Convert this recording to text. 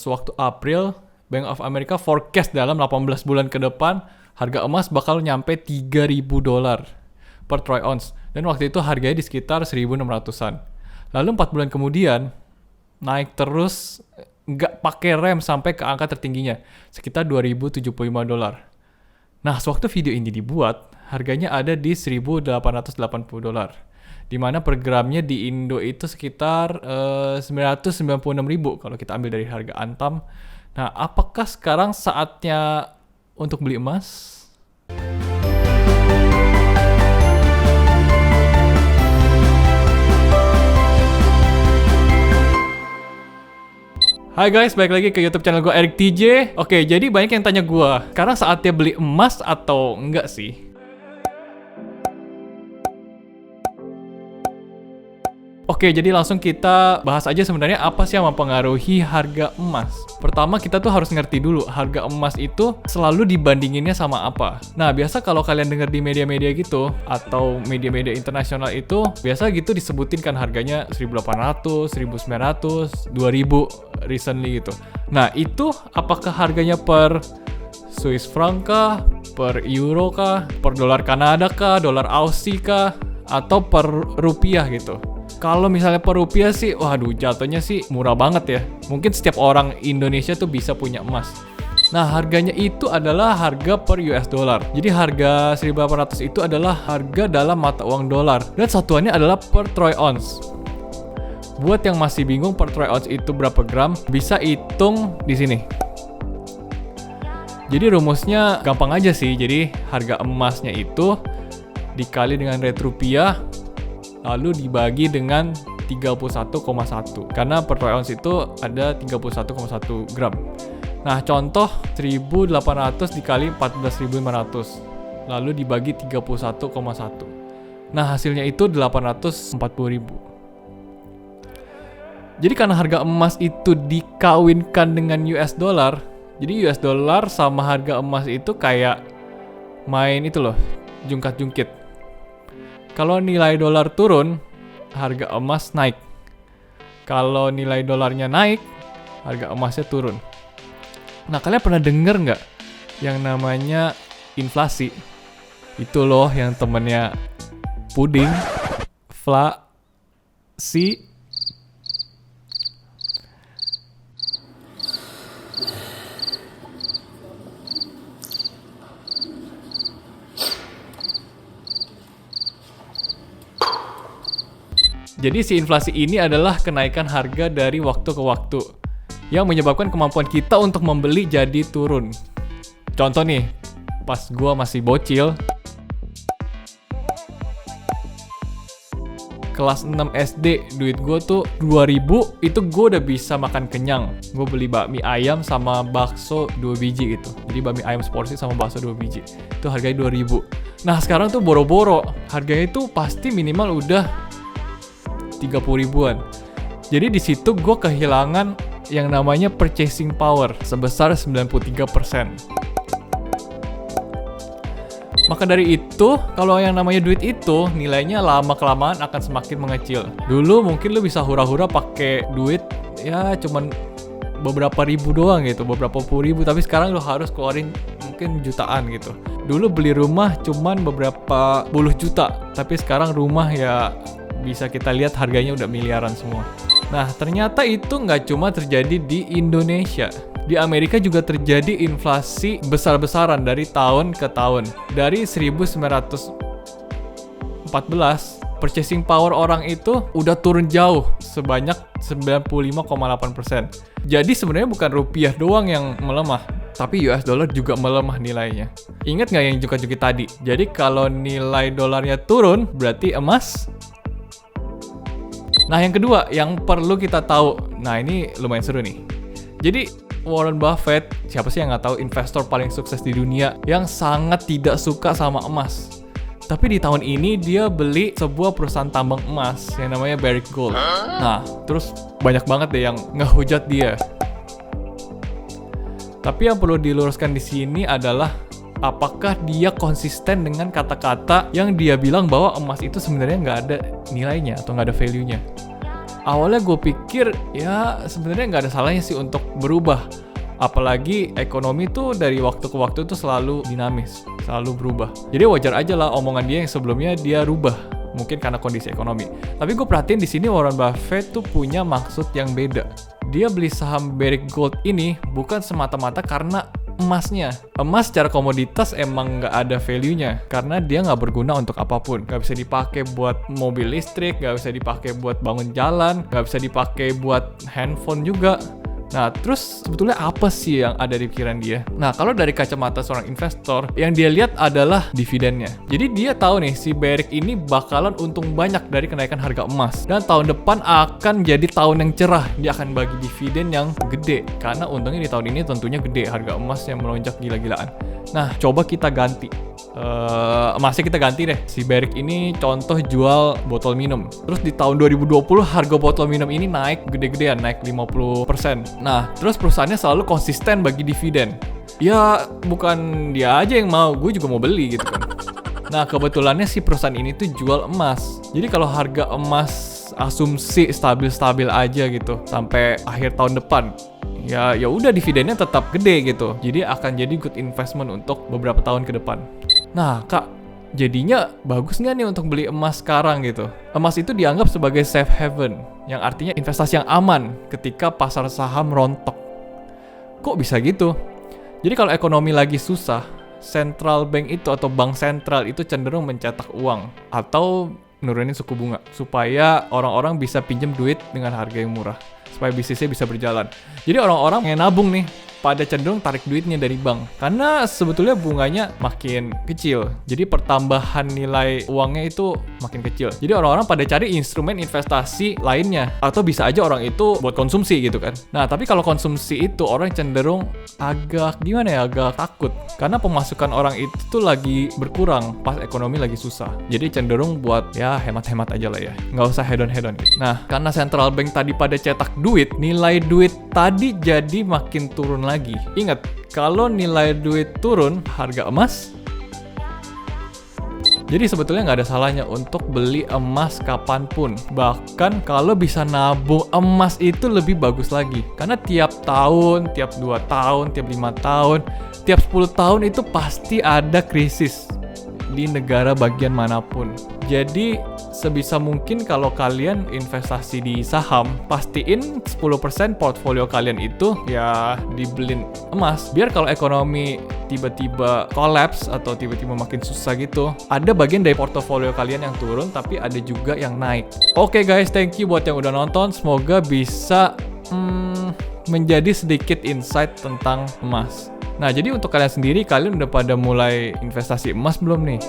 Sewaktu April, Bank of America forecast dalam 18 bulan ke depan harga emas bakal nyampe $3.000 per troy ounce. Dan waktu itu harganya di sekitar 1.600-an. Lalu 4 bulan kemudian naik terus, nggak pakai rem sampai ke angka tertingginya, sekitar $2.075. Nah, sewaktu video ini dibuat, harganya ada di $1.880. Di mana per gramnya di Indo itu sekitar 996.000 kalau kita ambil dari harga Antam. Nah, apakah sekarang saatnya untuk beli emas? Hai guys, balik lagi ke YouTube channel gue, Eric TJ. Oke, jadi banyak yang tanya gue, sekarang saatnya beli emas atau enggak sih? Oke, jadi langsung kita bahas aja sebenarnya apa sih yang mempengaruhi harga emas. Pertama, kita tuh harus ngerti dulu harga emas itu selalu dibandinginnya sama apa. Nah, biasa kalau kalian dengar di media-media gitu atau media-media internasional itu biasa gitu disebutin kan harganya 1.800, 1.900, 2.000 recently gitu. Nah, itu apakah harganya per Swiss franc kah, per euro kah, per dolar Kanada kah, dolar Aussie kah, atau per rupiah gitu? Kalau misalnya per rupiah sih, waduh jatuhnya sih murah banget ya. Mungkin setiap orang Indonesia tuh bisa punya emas. Nah, harganya itu adalah harga per US dollar. Jadi harga 1.800 itu adalah harga dalam mata uang dolar. Dan satuannya adalah per troy ounce. Buat yang masih bingung per troy ounce itu berapa gram, bisa hitung di sini. Jadi rumusnya gampang aja sih. Jadi harga emasnya itu dikali dengan rate rupiah, lalu dibagi dengan 31,1 karena per troy ounce itu ada 31,1 gram. Nah, contoh 1.800 dikali 14.500 lalu dibagi 31,1. Nah, hasilnya itu 840.000. Jadi karena harga emas itu dikawinkan dengan US dollar, jadi US dollar sama harga emas itu kayak main itu loh, jungkat-jungkit. Kalau nilai dolar turun, harga emas naik. Kalau nilai dolarnya naik, harga emasnya turun. Nah, kalian pernah denger nggak yang namanya inflasi? Itu loh yang temennya puding, inflasi. Jadi si inflasi ini adalah kenaikan harga dari waktu ke waktu yang menyebabkan kemampuan kita untuk membeli jadi turun. Contoh nih, pas gua masih bocil, kelas 6 SD, duit gua tuh 2.000, itu gua udah bisa makan kenyang. Gua beli bakmi ayam sama bakso 2 biji gitu. Jadi bakmi ayam seporsi sama bakso 2 biji. Itu harganya 2.000. Nah, sekarang tuh boro-boro, harganya itu pasti minimal udah 30.000-an. Jadi di situ gue kehilangan yang namanya purchasing power sebesar 93%. Maka dari itu, kalau yang namanya duit itu nilainya lama-kelamaan akan semakin mengecil. Dulu mungkin lu bisa hura-hura pakai duit ya cuman beberapa ribu doang gitu, beberapa puluh ribu, tapi sekarang lu harus keluarin mungkin jutaan gitu. Dulu beli rumah cuman beberapa puluh juta, tapi sekarang rumah ya bisa kita lihat harganya udah miliaran semua. Nah, ternyata itu nggak cuma terjadi di Indonesia. Di Amerika juga terjadi inflasi besar-besaran dari tahun ke tahun. Dari 1914, purchasing power orang itu udah turun jauh sebanyak 95,8%. Jadi sebenarnya bukan rupiah doang yang melemah, tapi US dollar juga melemah nilainya. Ingat nggak yang jungkat-jungkit tadi? Jadi kalau nilai dolarnya turun, berarti emas. Nah, yang kedua yang perlu kita tahu, nah ini lumayan seru nih. Jadi Warren Buffett, siapa sih yang nggak tahu investor paling sukses di dunia yang sangat tidak suka sama emas. Tapi di tahun ini dia beli sebuah perusahaan tambang emas yang namanya Barrick Gold. Nah, terus banyak banget deh yang ngehujat dia. Tapi yang perlu diluruskan di sini adalah apakah dia konsisten dengan kata-kata yang dia bilang bahwa emas itu sebenarnya nggak ada nilainya atau nggak ada value-nya. Awalnya gue pikir ya sebenarnya nggak ada salahnya sih untuk berubah. Apalagi ekonomi tuh dari waktu ke waktu tuh selalu dinamis, selalu berubah. Jadi wajar aja lah omongan dia yang sebelumnya dia rubah, mungkin karena kondisi ekonomi. Tapi gue perhatiin di sini Warren Buffett tuh punya maksud yang beda. Dia beli saham Barrick Gold ini bukan semata-mata karena emasnya. Emas secara komoditas emang nggak ada value-nya karena dia nggak berguna untuk apapun. Nggak bisa dipakai buat mobil listrik, nggak bisa dipakai buat bangun jalan, nggak bisa dipakai buat handphone juga. Nah, terus sebetulnya apa sih yang ada di pikiran dia? Nah, kalau dari kacamata seorang investor, yang dia lihat adalah dividennya. Jadi dia tahu nih, si Barrick ini bakalan untung banyak dari kenaikan harga emas. Dan tahun depan akan jadi tahun yang cerah. Dia akan bagi dividen yang gede. Karena untungnya di tahun ini tentunya gede, harga emas yang melonjak gila-gilaan. Nah, coba kita ganti. Emasnya kita ganti deh. Si Barrick ini contoh jual botol minum. Terus di tahun 2020 harga botol minum ini naik gede-gedean, naik 50%. Nah, terus perusahaannya selalu konsisten bagi dividen. Ya, bukan dia aja yang mau, gue juga mau beli gitu kan. Nah, kebetulannya si perusahaan ini tuh jual emas. Jadi kalau harga emas asumsi stabil-stabil aja gitu sampai akhir tahun depan, ya udah dividennya tetap gede gitu. Jadi akan jadi good investment untuk beberapa tahun ke depan. Nah, Kak, jadinya bagus nggak nih untuk beli emas sekarang gitu? Emas itu dianggap sebagai safe haven, yang artinya investasi yang aman ketika pasar saham rontok. Kok bisa gitu? Jadi kalau ekonomi lagi susah, central bank itu atau bank sentral itu cenderung mencetak uang atau nurunin suku bunga supaya orang-orang bisa pinjam duit dengan harga yang murah, supaya bisnisnya bisa berjalan. Jadi orang-orang yang nabung nih pada cenderung tarik duitnya dari bank karena sebetulnya bunganya makin kecil. Jadi pertambahan nilai uangnya itu makin kecil. Jadi orang-orang pada cari instrumen investasi lainnya atau bisa aja orang itu buat konsumsi gitu kan. Nah, tapi kalau konsumsi itu orang cenderung agak agak takut karena pemasukan orang itu tuh lagi berkurang pas ekonomi lagi susah. Jadi cenderung buat ya hemat-hemat aja lah ya. Nggak usah hedon-hedon gitu. Nah, karena central bank tadi pada cetak duit, nilai duit tadi jadi makin turun lagi. Ingat, kalau nilai duit turun, harga emas. Jadi sebetulnya nggak ada salahnya untuk beli emas kapanpun. Bahkan kalau bisa nabung emas itu lebih bagus lagi. Karena tiap tahun, tiap 2 tahun, tiap 5 tahun, tiap 10 tahun itu pasti ada krisis di negara bagian manapun. Jadi sebisa mungkin kalau kalian investasi di saham, pastiin 10% portfolio kalian itu ya dibelin emas. Biar kalau ekonomi tiba-tiba collapse atau tiba-tiba makin susah gitu, ada bagian dari portofolio kalian yang turun tapi ada juga yang naik. Oke guys, thank you buat yang udah nonton. Semoga bisa menjadi sedikit insight tentang emas. Nah, jadi untuk kalian sendiri, kalian udah pada mulai investasi emas belum nih?